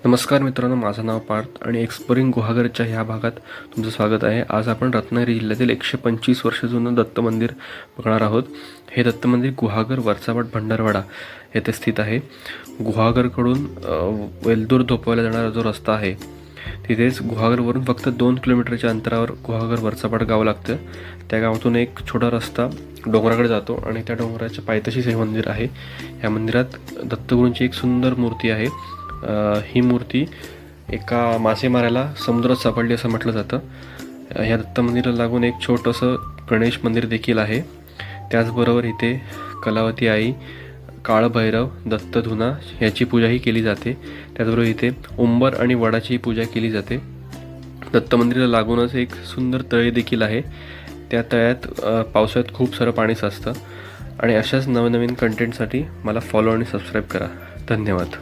नमस्कार मित्रांनो, माझं नाव पार्थ आणि एक्सप्लोरिंग गुहागरच्या ह्या भागात तुमचं स्वागत आहे। आज आपण रत्नागिरी जिल्ह्यातील 125 वर्ष जुनं दत्त मंदिर बघणार आहोत। हे दत्त मंदिर गुहागर वरचावट भंडारवाडा येथे स्थित आहे। गुहागरकडून वेलदूर धोपवायला जाणारा जो रस्ता आहे तिथेच गुहागरवरून फक्त 2 किलोमीटरच्या अंतरावर गुहागर वरचावट गाव लागतं। त्या गावातून एक छोटा रस्ता डोंगराकडे जातो आणि त्या डोंगराच्या पायथ्याशीच हे मंदिर आहे। या मंदिरात दत्तगुरूंची एक सुंदर मूर्ती आहे। ही मूर्ती एका मासेमाऱ्याला समुद्रात सापडली असं म्हटलं जातं। या दत्त मंदिराला लागून एक छोटंसं गणेश मंदिर देखील आहे। त्याचबरोबर इथे कलावती आई, काळभैरव, दत्तधुना याची पूजाही केली जाते। त्याचबरोबर इथे उंबर आणि वडाची पूजा केली जाते। दत्त मंदिराला लागूनच एक सुंदर तळे देखील आहे। त्या तळ्यात पावसाळ्यात खूप सारं पाणी साचतं। आणि अशाच नवनवीन कंटेंटसाठी मला फॉलो आणि सबस्क्राईब करा। धन्यवाद।